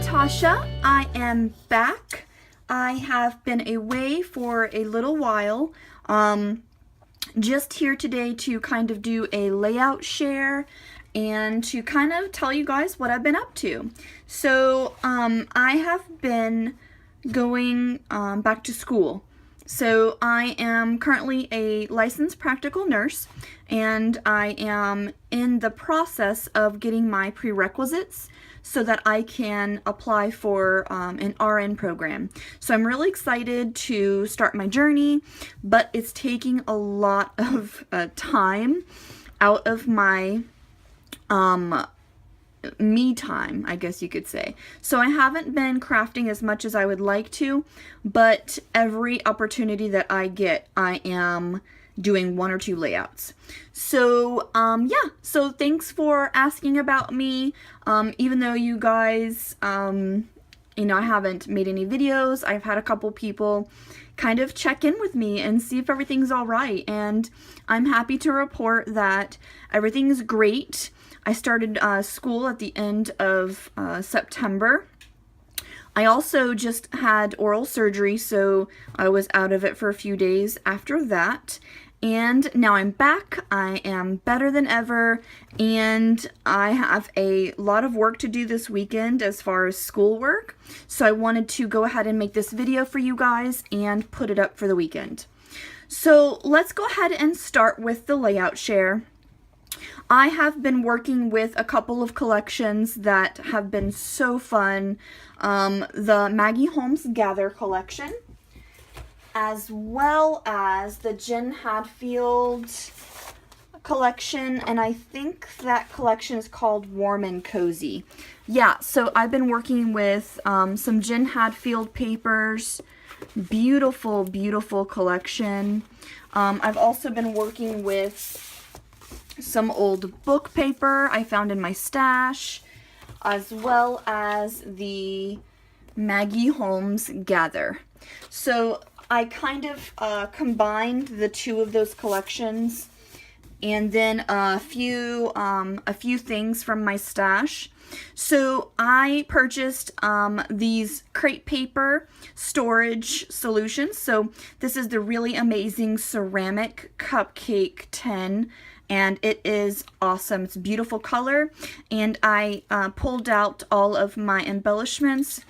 Tasha. I am back. I have been away for a little while. Just here today to kind of do a layout share and to kind of tell you guys what I've been up to. So I have been going back to school. So I am currently a licensed practical nurse, and I am in the process of getting my prerequisites so that I can apply for an RN program. So I'm really excited to start my journey, but it's taking a lot of time out of my me time, I guess you could say. So I haven't been crafting as much as I would like to, but every opportunity that I get, I am doing one or two layouts. So yeah, so thanks for asking about me. Even though you guys, you know, I haven't made any videos, I've had a couple people kind of check in with me and see if everything's all right, and I'm happy to report that everything's great. I started school at the end of September. I also just had oral surgery, so I was out of it for a few days after that. And now I'm back. I am better than ever, and I have a lot of work to do this weekend as far as schoolwork. So I wanted to go ahead and make this video for you guys and put it up for the weekend. So let's go ahead and start with the layout share. I have been working with a couple of collections that have been so fun. The Maggie Holmes Gather collection, as well as the Jen Hadfield collection, and I think that collection is called Warm and Cozy. Yeah, so I've been working with some Jen Hadfield papers. Beautiful, beautiful collection. I've also been working with some old book paper I found in my stash, as well as the Maggie Holmes Gather. So I kind of combined the two of those collections, and then a few things from my stash. So I purchased these crepe paper storage solutions. So this is the really amazing ceramic cupcake tin, and it is awesome. It's a beautiful color, and I pulled out all of my embellishments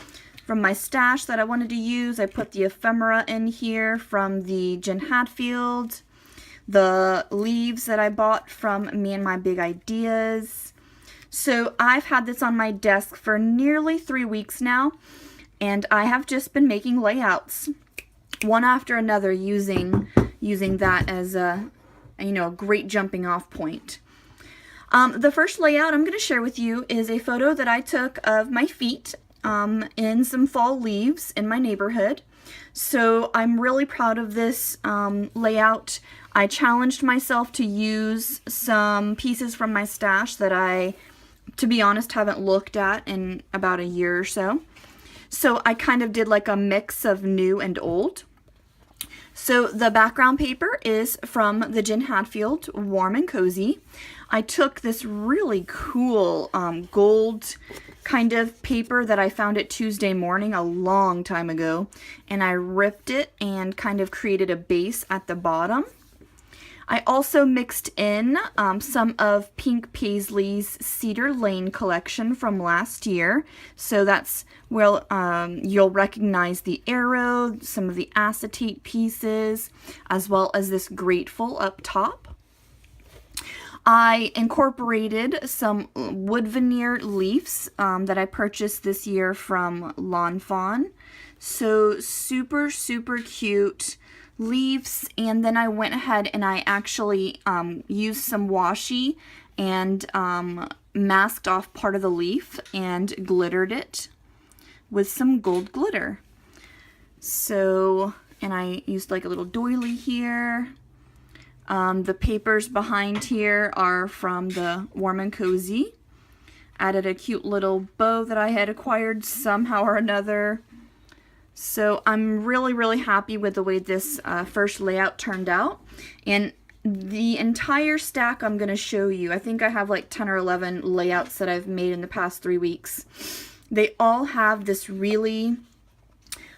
from my stash that I wanted to use. I put the ephemera in here from the Jen Hadfield, the leaves that I bought from Me and My Big Ideas. So I've had this on my desk for nearly 3 weeks now, and I have just been making layouts one after another using that as a great jumping off point. The first layout I'm going to share with you is a photo that I took of my feet in some fall leaves in my neighborhood. So I'm really proud of this layout. I challenged myself to use some pieces from my stash that I, to be honest, haven't looked at in about a year or so. So I kind of did like a mix of new and old. So the background paper is from the Jen Hadfield Warm and Cozy. I took this really cool gold kind of paper that I found at Tuesday Morning a long time ago, and I ripped it and kind of created a base at the bottom. I also mixed in some of Pink Paisley's Cedar Lane collection from last year. So that's where you'll recognize the arrow, some of the acetate pieces, as well as this Grateful up top. I incorporated some wood veneer leaves that I purchased this year from Lawn Fawn. So super, super cute leaves. And then I went ahead and I actually used some washi and masked off part of the leaf and glittered it with some gold glitter. So, and I used like a little doily here. The papers behind here are from the Warm and Cozy. Added a cute little bow that I had acquired somehow or another. So I'm really, really happy with the way this first layout turned out. And the entire stack I'm going to show you. I think I have like 10 or 11 layouts that I've made in the past 3 weeks. They all have this really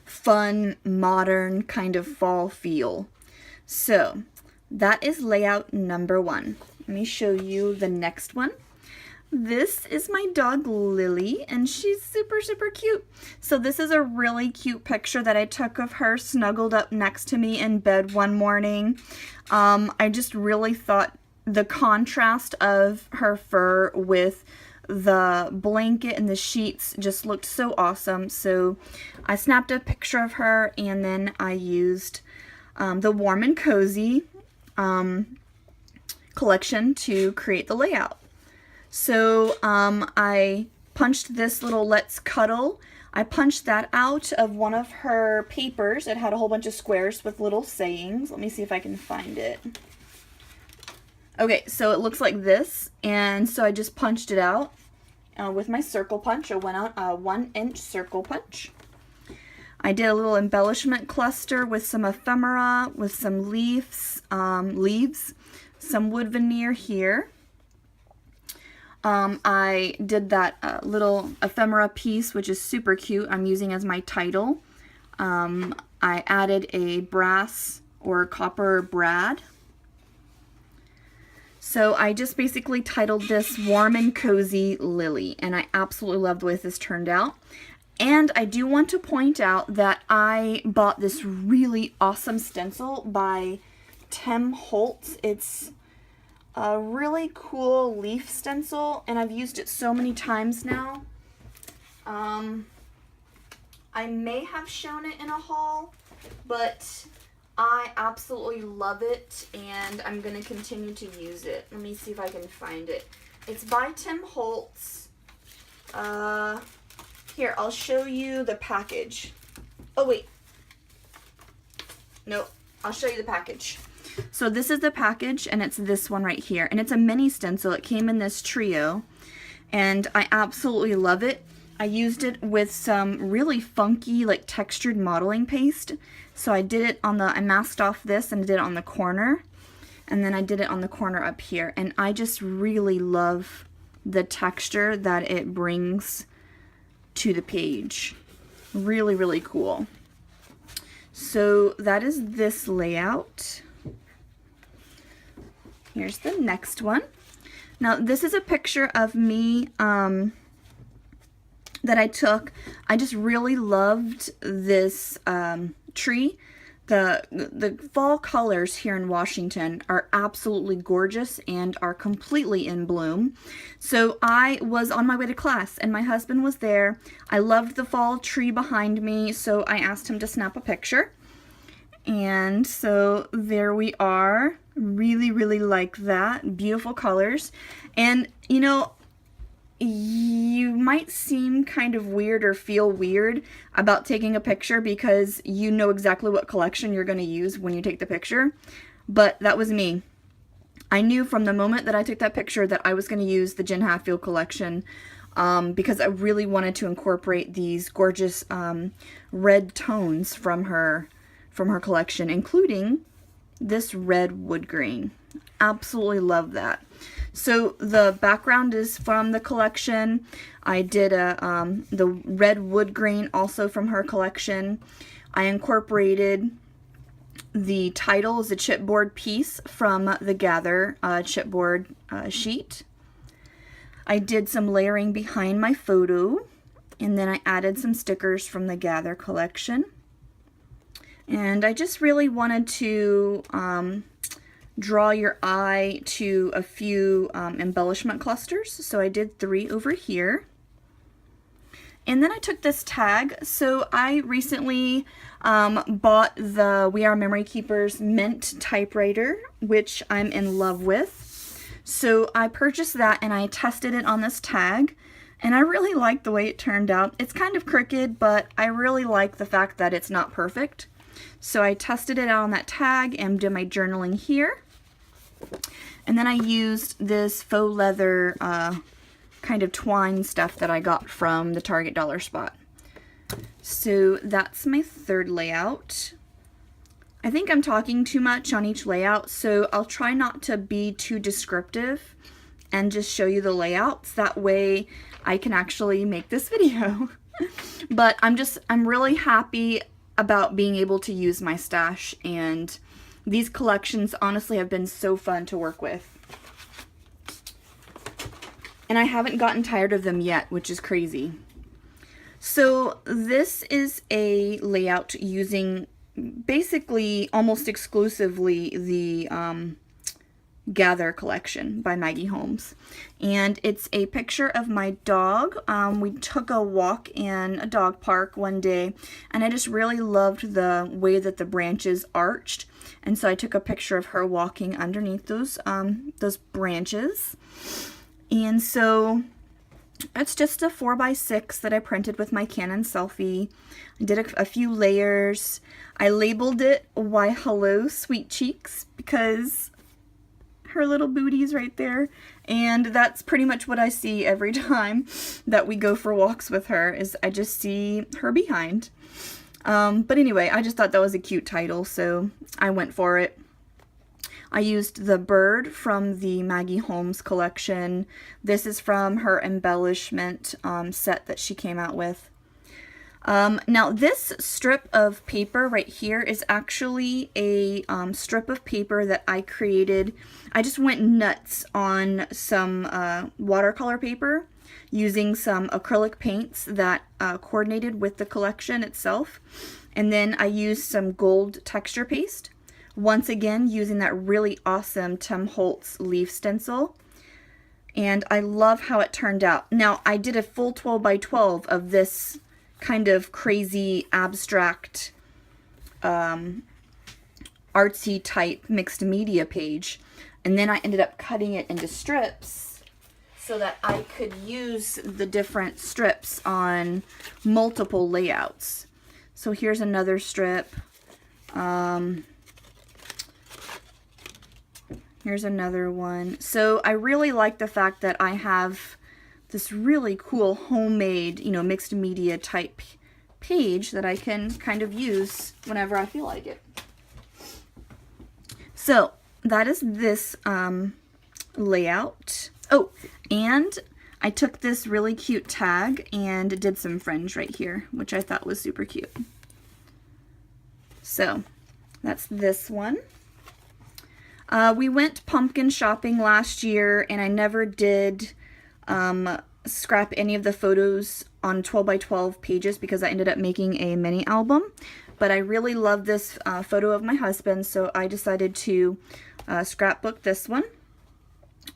fun, modern kind of fall feel. So that is layout number 1. Let me show you the next one. This is my dog Lily, and she's super, super cute. So this is a really cute picture that I took of her snuggled up next to me in bed one morning. I just really thought the contrast of her fur with the blanket and the sheets just looked so awesome. So I snapped a picture of her, and then I used the Warm and Cozy collection to create the layout. So I punched this little Let's Cuddle. I punched that out of one of her papers. It had a whole bunch of squares with little sayings. Let me see if I can find it. Okay, so it looks like this, and so I just punched it out with my circle punch. I went out a 1-inch circle punch. I did a little embellishment cluster with some ephemera, with some leaves, some wood veneer here. I did that little ephemera piece, which is super cute. I'm using as my title. I added a brass or copper brad. So I just basically titled this Warm and Cozy Lily, and I absolutely love the way this turned out. And I do want to point out that I bought this really awesome stencil by Tim Holtz. It's a really cool leaf stencil, and I've used it so many times now. I may have shown it in a haul, but I absolutely love it, and I'm going to continue to use it. Let me see if I can find it. It's by Tim Holtz. Here, I'll show you the package. Oh, wait. Nope. I'll show you the package. So this is the package, and it's this one right here. And it's a mini stencil. It came in this trio, and I absolutely love it. I used it with some really funky, like, textured modeling paste. So I did it on the, I masked off this and did it on the corner. And then I did it on the corner up here. And I just really love the texture that it brings to the page. Really, really cool. So that is this layout. Here's the next one. Now this is a picture of me that I took. I just really loved this tree. The fall colors here in Washington are absolutely gorgeous and are completely in bloom. So I was on my way to class and my husband was there. I loved the fall tree behind me, so I asked him to snap a picture. And so there we are. Really, really like that. Beautiful colors. And you know, you might seem kind of weird or feel weird about taking a picture because you know exactly what collection you're going to use when you take the picture, but that was me. I knew from the moment that I took that picture that I was going to use the Jen Hatfield collection because I really wanted to incorporate these gorgeous red tones from her collection, including this red wood grain. Absolutely love that. So the background is from the collection. I did the red wood grain also from her collection. I incorporated the title as a chipboard piece from the Gather chipboard sheet. I did some layering behind my photo, and then I added some stickers from the Gather collection. And I just really wanted to draw your eye to a few embellishment clusters. So I did 3 over here. And then I took this tag. So I recently bought the We Are Memory Keepers Mint typewriter, which I'm in love with. So I purchased that and I tested it on this tag. And I really like the way it turned out. It's kind of crooked, but I really like the fact that it's not perfect. So I tested it out on that tag and did my journaling here. And then I used this faux leather kind of twine stuff that I got from the Target Dollar Spot. So that's my 3rd layout. I think I'm talking too much on each layout, so I'll try not to be too descriptive and just show you the layouts. That way I can actually make this video. But I'm really happy about being able to use my stash, and these collections honestly have been so fun to work with. And I haven't gotten tired of them yet, which is crazy. So this is a layout using basically almost exclusively the Gather collection by Maggie Holmes. And it's a picture of my dog. We took a walk in a dog park one day, and I just really loved the way that the branches arched. And so I took a picture of her walking underneath those branches. And so it's just a 4x6 that I printed with my Canon Selfie. I did a few layers. I labeled it "Why Hello Sweet Cheeks" because her little booty's right there, and that's pretty much what I see every time that we go for walks with her, is I just see her behind. But anyway, I just thought that was a cute title, so I went for it. I used the bird from the Maggie Holmes collection. This is from her embellishment set that she came out with. Now this strip of paper right here is actually a strip of paper that I created. I just went nuts on some watercolor paper using some acrylic paints that coordinated with the collection itself. And then I used some gold texture paste. Once again, using that really awesome Tim Holtz leaf stencil. And I love how it turned out. Now, I did a full 12x12 of this kind of crazy abstract artsy type mixed media page, and then I ended up cutting it into strips so that I could use the different strips on multiple layouts. So here's another strip. Here's another one. So I really like the fact that I have this really cool homemade, you know, mixed media type page that I can kind of use whenever I feel like it. So that is this layout. Oh, and I took this really cute tag and did some fringe right here, which I thought was super cute. So that's this one. We went pumpkin shopping last year, and I never did scrap any of the photos on 12x12 pages because I ended up making a mini album. But I really love this photo of my husband, so I decided to scrapbook this one.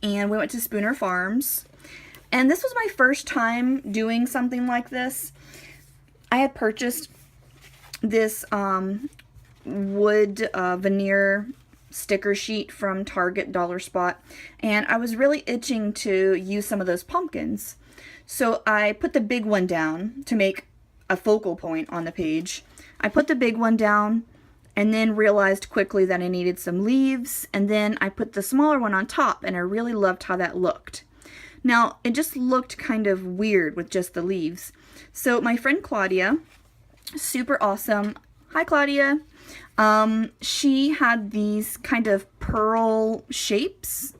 And we went to Spooner Farms. And this was my first time doing something like this. I had purchased this wood veneer sticker sheet from Target Dollar Spot, and I was really itching to use some of those pumpkins. So I put the big one down to make a focal point on the page. I put the big one down and then realized quickly that I needed some leaves, and then I put the smaller one on top, and I really loved how that looked. Now, it just looked kind of weird with just the leaves. So my friend Claudia, super awesome. Hi, Claudia. She had these kind of pearl shapes,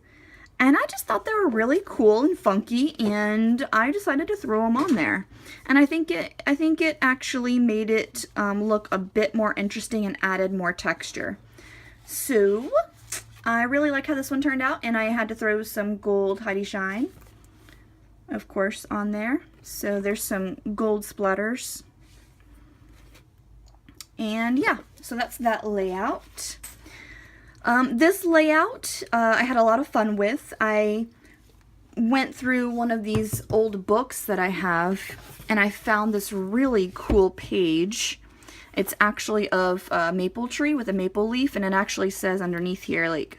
and I just thought they were really cool and funky, and I decided to throw them on there. And I think it actually made it look a bit more interesting and added more texture. So I really like how this one turned out, and I had to throw some gold Heidi Shine, of course, on there. So there's some gold splatters. And yeah, so that's that layout. This layout I had a lot of fun with. I went through one of these old books that I have, and I found this really cool page. It's actually of a maple tree with a maple leaf, and it actually says underneath here, like,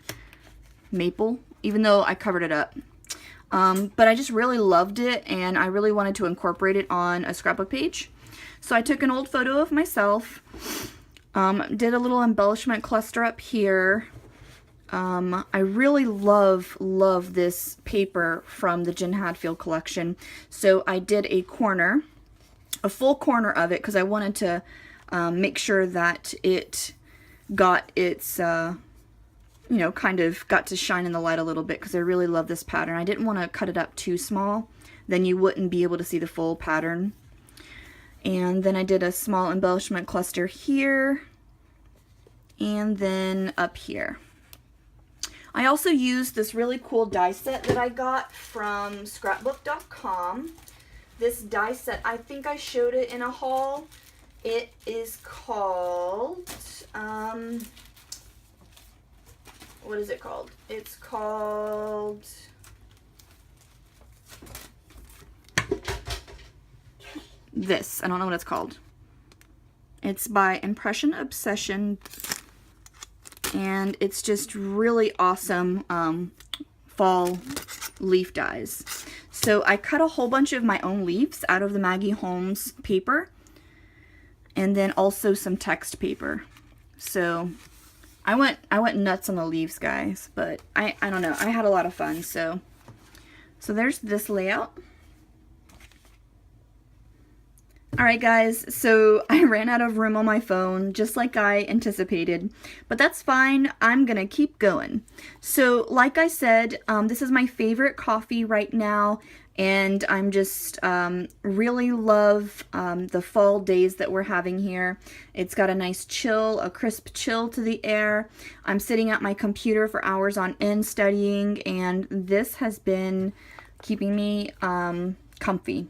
maple, even though I covered it up. But I just really loved it, and I really wanted to incorporate it on a scrapbook page. So I took an old photo of myself, did a little embellishment cluster up here. I really love this paper from the Jen Hadfield collection. So I did a corner, a full corner of it, because I wanted to make sure that it got its, you know, kind of got to shine in the light a little bit, because I really love this pattern. I didn't want to cut it up too small then you wouldn't be able to see the full pattern. And then I did a small embellishment cluster here, and then up here. I also used this really cool die set that I got from scrapbook.com. This die set, I think I showed it in a haul. It is called, what is it called? It's called, this. I don't know what it's called. It's by Impression Obsession, and it's just really awesome fall leaf dies. So I cut a whole bunch of my own leaves out of the Maggie Holmes paper, and then also some text paper. So I went nuts on the leaves, guys, but I don't know, I had a lot of fun. So there's this layout. Alright guys, so I ran out of room on my phone, just like I anticipated, but that's fine, I'm gonna keep going. So like I said, this is my favorite coffee right now, and I'm just really love the fall days that we're having here. It's got a nice chill, a crisp chill to the air. I'm sitting at my computer for hours on end studying, and this has been keeping me comfy.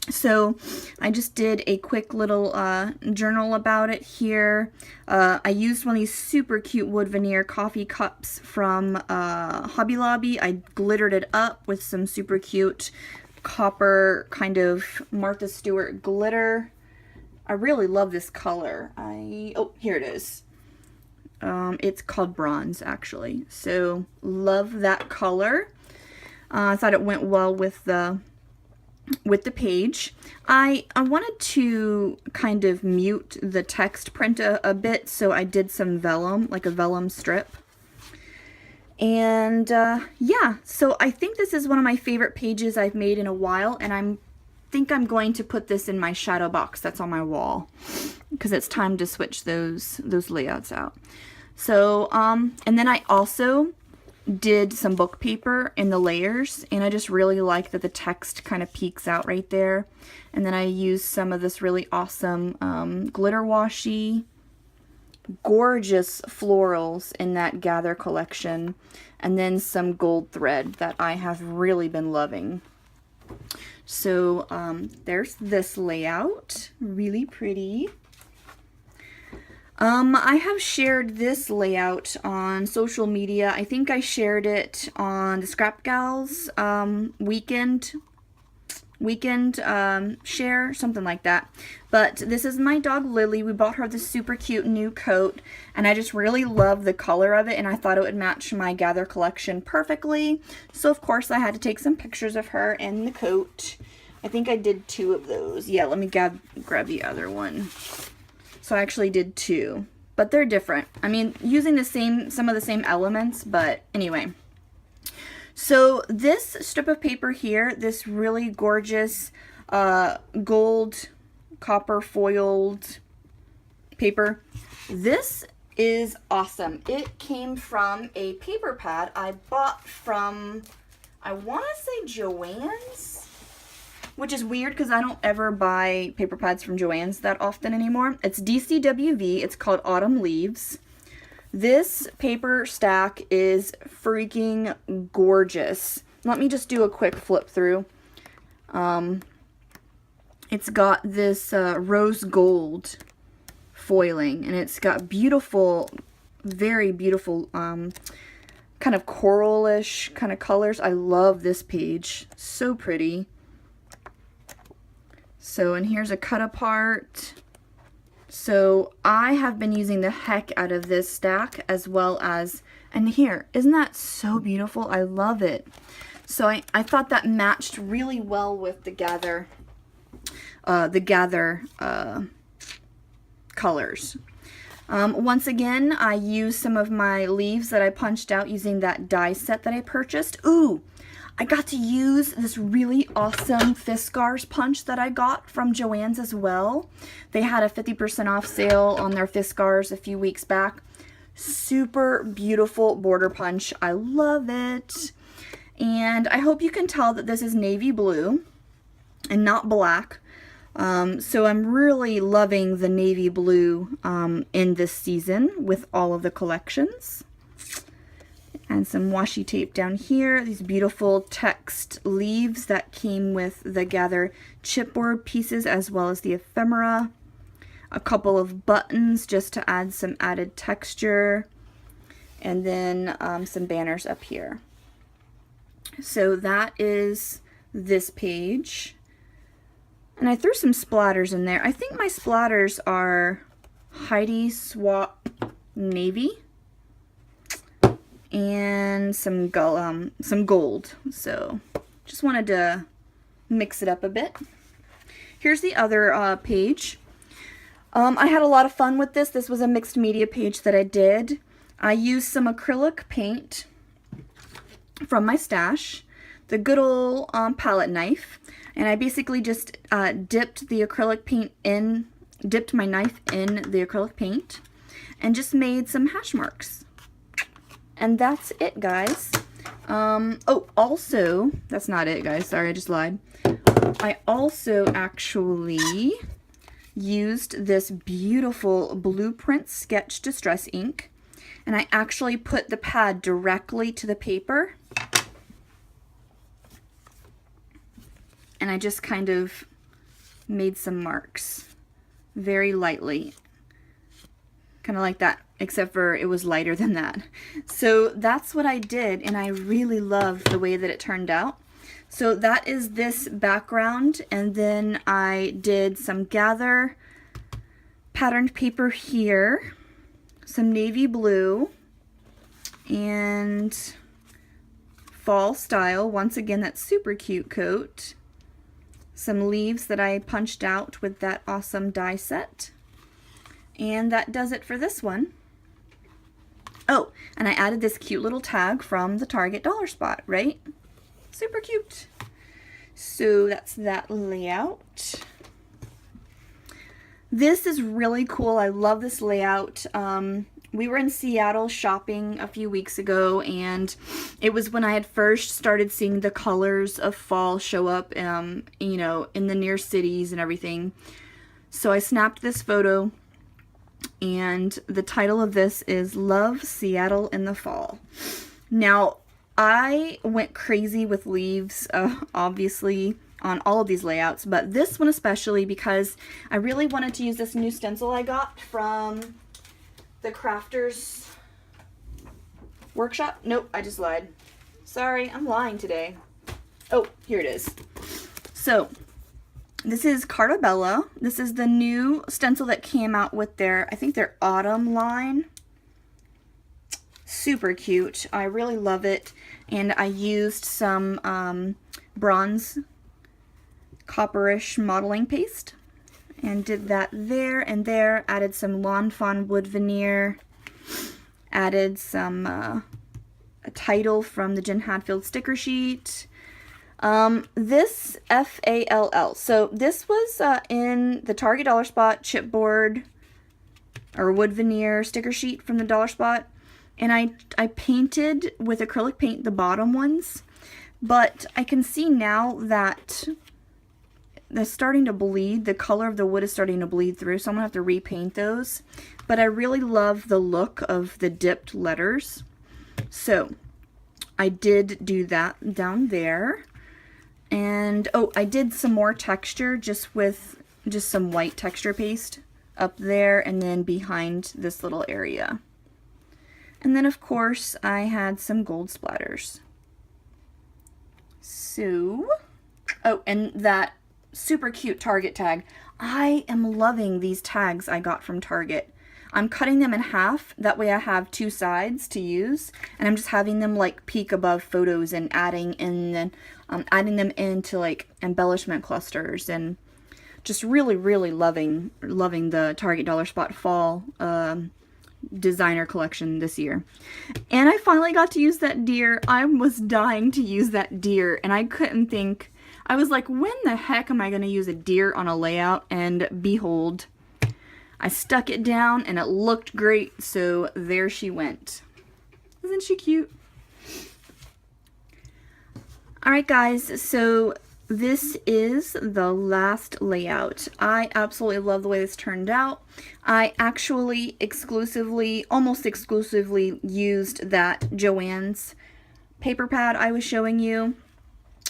So I just did a quick little journal about it here. I used one of these super cute wood veneer coffee cups from Hobby Lobby. I glittered it up with some super cute copper kind of Martha Stewart glitter. I really love this color. Oh, here it is. It's called bronze, actually. So love that color. I thought it went well with the page. I wanted to kind of mute the text print a bit, so I did some vellum, like a vellum strip. And yeah, so I think this is one of my favorite pages I've made in a while, and I think I'm going to put this in my shadow box that's on my wall, because it's time to switch those layouts out. So and then I also did some book paper in the layers, and I just really like that the text kind of peeks out right there. And then I used some of this really awesome glitter washi, gorgeous florals in that Gather collection, and then some gold thread that I have really been loving. So there's this layout, really pretty. I have shared this layout on social media. I think I shared it on the Scrap Gals weekend share, something like that. But this is my dog Lily. We bought her this super cute new coat, and I just really love the color of it, and I thought it would match my Gather collection perfectly. So of course I had to take some pictures of her and the coat. I think I did 2 of those. Yeah, let me grab the other one. So I actually did 2, but they're different. I mean, using some of the same elements, but anyway. So this strip of paper here, this really gorgeous gold copper foiled paper, this is awesome. It came from a paper pad I bought from, I want to say Joann's, which is weird because I don't ever buy paper pads from Joann's that often anymore. It's DCWV. It's called Autumn Leaves. This paper stack is freaking gorgeous. Let me just do a quick flip through. It's got this rose gold foiling, and it's got beautiful, very beautiful kind of coralish kind of colors. I love this page. So pretty. So, and here's a cut apart. So I have been using the heck out of this stack, as well as, and here, isn't that so beautiful? I love it. So I thought that matched really well with the Gather colors. Once again, I used some of my leaves that I punched out using that die set that I purchased. Ooh! I got to use this really awesome Fiskars punch that I got from Joann's as well. They had a 50% off sale on their Fiskars a few weeks back. Super beautiful border punch. I love it. And I hope you can tell that this is navy blue and not black. So I'm really loving the navy blue in this season with all of the collections. And some washi tape down here. These beautiful text leaves that came with the Gather chipboard pieces as well as the ephemera. A couple of buttons just to add some added texture. And then some banners up here. So that is this page. And I threw some splatters in there. I think my splatters are Heidi Swap Navy and some gold. So just wanted to mix it up a bit. Here's the other page. I had a lot of fun with this. This was a mixed media page that I did. I used some acrylic paint from my stash, the good old palette knife, and I basically just dipped my knife in the acrylic paint and just made some hash marks. And that's it, guys. Oh, also, that's not it, guys. Sorry, I just lied. I also actually used this beautiful Blueprint Sketch Distress ink, and I actually put the pad directly to the paper. And I just kind of made some marks very lightly. Kind of like that, except for it was lighter than that. So that's what I did, and I really love the way that it turned out. So that is this background, and then I did some Gather patterned paper here, some navy blue, and fall style. Once again, that super cute coat. Some leaves that I punched out with that awesome die set. And that does it for this one. Oh, and I added this cute little tag from the Target Dollar Spot, right? Super cute. So that's that layout. This is really cool. I love this layout. We were in Seattle shopping a few weeks ago, and it was when I had first started seeing the colors of fall show up, you know, in the near cities and everything. So I snapped this photo, and the title of this is Love Seattle in the Fall. Now, I went crazy with leaves, obviously, on all of these layouts, but this one especially because I really wanted to use this new stencil I got from the Crafters Workshop. Nope, I just lied. Sorry, I'm lying today. Oh, here it is. So, this is Carta Bella. This is the new stencil that came out with their, I think their autumn line. Super cute. I really love it. And I used some bronze copperish modeling paste and did that there and there. Added some Lawn Fawn wood veneer. Added some a title from the Jen Hadfield sticker sheet. This FALL. So this was in the Target Dollar Spot chipboard or wood veneer sticker sheet from the Dollar Spot. And I painted with acrylic paint the bottom ones, but I can see now that they're starting to bleed. The color of the wood is starting to bleed through, so I'm going to have to repaint those. But I really love the look of the dipped letters. So I did do that down there. And, oh, I did some more texture just with just some white texture paste up there and then behind this little area. And then, of course, I had some gold splatters. So, oh, and that super cute Target tag. I am loving these tags I got from Target. I'm cutting them in half, that way I have two sides to use, and I'm just having them like peek above photos and adding them into like embellishment clusters, and just really loving the Target Dollar Spot fall designer collection this year. And I finally got to use that deer. I was dying to use that deer, and I couldn't think. I was like, when the heck am I going to use a deer on a layout? And behold, I stuck it down and it looked great, so there she went. Isn't she cute? Alright guys, so this is the last layout. I absolutely love the way this turned out. I actually almost exclusively used that Joann's paper pad I was showing you.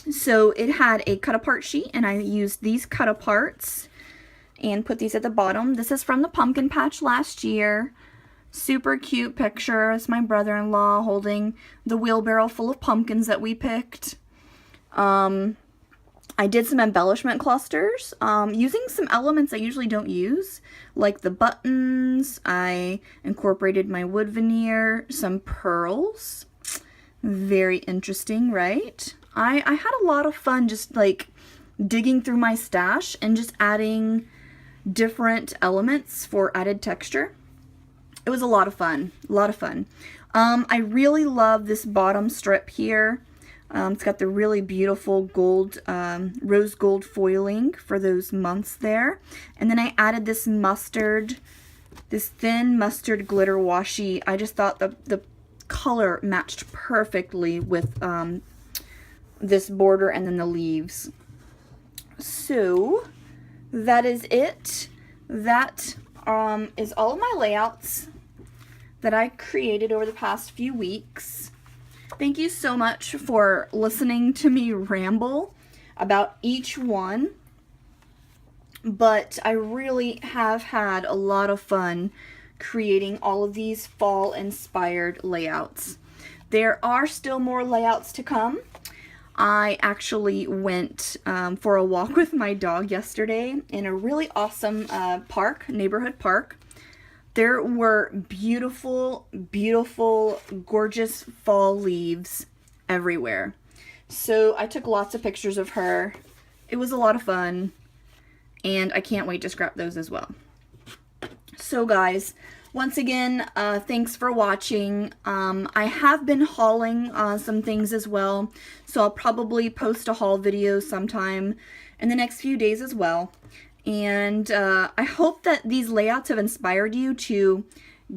So it had a cut apart sheet and I used these cut aparts and put these at the bottom. This is from the pumpkin patch last year. Super cute picture. It's my brother-in-law holding the wheelbarrow full of pumpkins that we picked. I did some embellishment clusters using some elements I usually don't use, like the buttons. I incorporated my wood veneer, some pearls. Very interesting, right? I had a lot of fun just like digging through my stash and just adding different elements for added texture. It was a lot of fun, I really love this bottom strip here. It's got the really beautiful gold, rose gold foiling for those months there. And then I added this thin mustard glitter washi. I just thought the color matched perfectly with this border and then the leaves. So that is it. That is all of my layouts that I created over the past few weeks. Thank you so much for listening to me ramble about each one, but I really have had a lot of fun creating all of these fall inspired layouts. There are still more layouts to come. I actually went for a walk with my dog yesterday in a really awesome neighborhood park. There were beautiful, beautiful, gorgeous fall leaves everywhere. So I took lots of pictures of her. It was a lot of fun, and I can't wait to scrap those as well. So guys, once again, thanks for watching. I have been hauling some things as well, so I'll probably post a haul video sometime in the next few days as well. And I hope that these layouts have inspired you to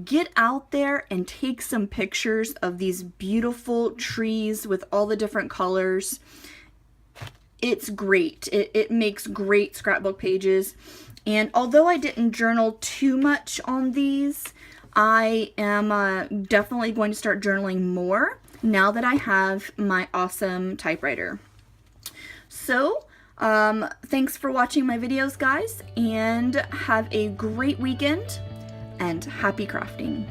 get out there and take some pictures of these beautiful trees with all the different colors. It's great. It makes great scrapbook pages. And although I didn't journal too much on these, I am definitely going to start journaling more now that I have my awesome typewriter. So, thanks for watching my videos, guys, and have a great weekend, and happy crafting.